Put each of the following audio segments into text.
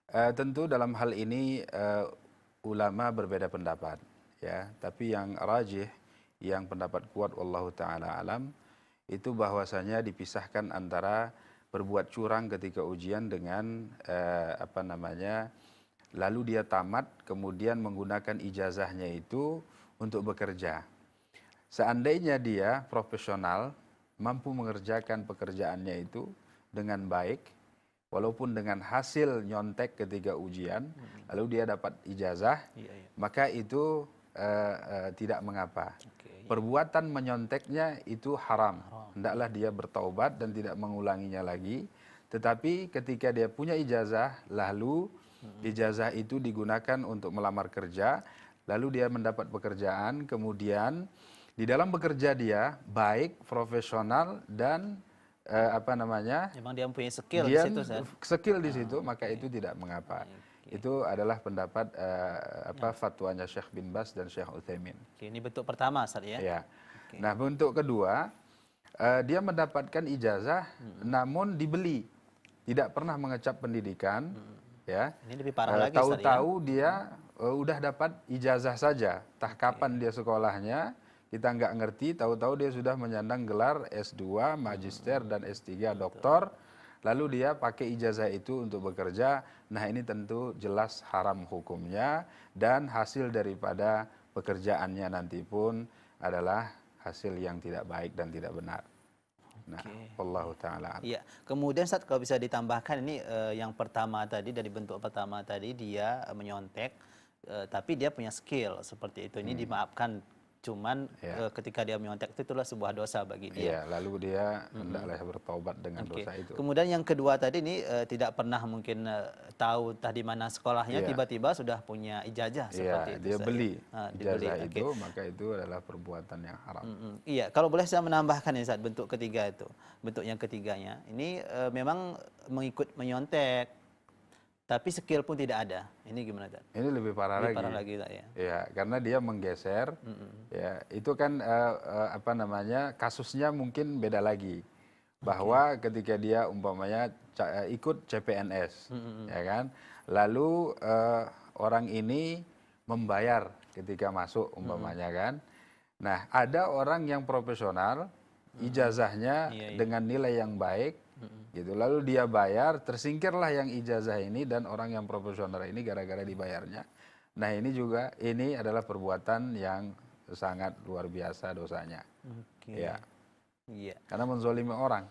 Tentu dalam hal ini ulama berbeda pendapat, ya. Tapi yang rajih, yang pendapat kuat wallahu taala alam, itu bahwasanya dipisahkan antara berbuat curang ketika ujian dengan apa namanya, lalu dia tamat kemudian menggunakan ijazahnya itu untuk bekerja. Seandainya dia profesional, mampu mengerjakan pekerjaannya itu dengan baik, walaupun dengan hasil nyontek ketika ujian, lalu dia dapat ijazah, Iya, iya. maka itu tidak mengapa. Oke, iya. Perbuatan menyonteknya itu haram. Haram. Hendaklah dia bertaubat dan tidak mengulanginya lagi. Tetapi ketika dia punya ijazah, lalu ijazah itu digunakan untuk melamar kerja, lalu dia mendapat pekerjaan, kemudian di dalam bekerja dia baik, profesional dan apa namanya, Memang dia mempunyai skill di dia situ, Ustaz. skill di situ, maka itu tidak mengapa. Itu adalah pendapat apa fatwanya Syekh bin Bas dan Syekh Utsaimin. Oke, ini bentuk pertama, Ustaz ya. Ya. Nah, bentuk kedua, dia mendapatkan ijazah namun dibeli. Tidak pernah mengecap pendidikan, ya. Ini lebih parah lagi, Ustaz ya. Tahu-tahu dia udah dapat ijazah saja. Tah kapan dia sekolahnya, kita nggak ngerti, tahu-tahu dia sudah menyandang gelar S2, Magister dan S3 Doktor, lalu dia pakai ijazah itu untuk bekerja. Nah, ini tentu jelas haram hukumnya dan hasil daripada pekerjaannya nanti pun adalah hasil yang tidak baik dan tidak benar. Nah, wallahu taala. Iya. Kemudian Ustaz kalau bisa ditambahkan ini yang pertama tadi, dari bentuk pertama tadi dia menyontek tapi dia punya skill seperti itu. Ini dimaafkan, cuman ketika dia menyontek itulah sebuah dosa bagi dia. Iya, lalu dia hendaklah bertaubat dengan dosa itu. Kemudian yang kedua tadi ini tidak pernah mungkin tahu di mana sekolahnya, tiba-tiba sudah punya ijazah seperti itu. Dia beli ijazah dibeli. itu, maka itu adalah perbuatan yang haram. Iya, kalau boleh saya menambahkan ini saat bentuk ketiga itu, bentuk yang ketiganya ini memang mengikut menyontek, tapi skill pun tidak ada. Ini gimana, Tad? Ini lebih parah Lebih lagi. parah lagi, Tad, ya. Ya, karena dia menggeser. Ya, itu kan apa namanya, kasusnya mungkin beda lagi. Bahwa ketika dia umpamanya ikut CPNS, ya kan, lalu orang ini membayar ketika masuk umpamanya kan. Nah, ada orang yang profesional, ijazahnya dengan nilai yang baik, gitu. Lalu dia bayar, tersingkirlah yang ijazah ini dan orang yang profesional ini gara-gara dibayarnya. Nah, ini juga, ini adalah perbuatan yang sangat luar biasa dosanya. Ya. Iya. Karena menzolimi orang.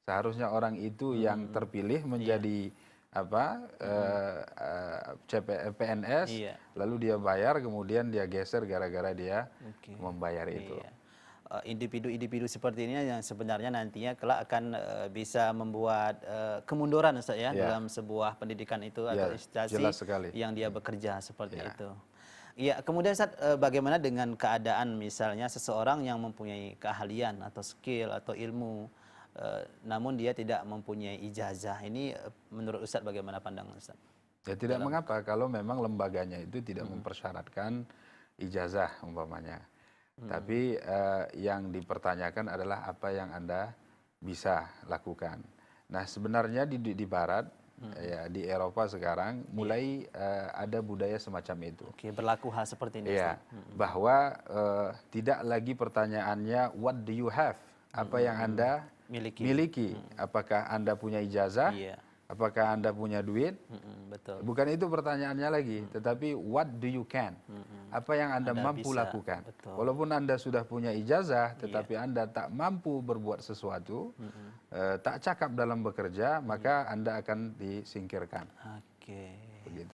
Seharusnya orang itu yang terpilih menjadi apa PNS, lalu dia bayar, kemudian dia geser gara-gara dia membayar itu. Individu-individu seperti ini yang sebenarnya nantinya kelak akan bisa membuat kemunduran, Ustaz ya, dalam sebuah pendidikan itu atau instansi yang dia bekerja seperti itu. Iya, kemudian Ustaz, bagaimana dengan keadaan misalnya seseorang yang mempunyai keahlian atau skill atau ilmu, namun dia tidak mempunyai ijazah. Ini menurut Ustaz bagaimana pandangan Ustaz? Ya tidak mengapa kalau memang lembaganya itu tidak mempersyaratkan ijazah umpamanya. Tapi yang dipertanyakan adalah apa yang Anda bisa lakukan. Nah, sebenarnya di Barat, ya di Eropa sekarang mulai ada budaya semacam itu. Oke, berlaku hal seperti ini. Ya, bahwa tidak lagi pertanyaannya what do you have, apa yang Anda miliki. Apakah Anda punya ijazah? Apakah Anda punya duit? Betul. Bukan itu pertanyaannya lagi, tetapi what do you can? Apa yang Anda mampu lakukan? Betul. Walaupun Anda sudah punya ijazah, tetapi Anda tak mampu berbuat sesuatu, tak cakap dalam bekerja, maka Anda akan disingkirkan. Oke.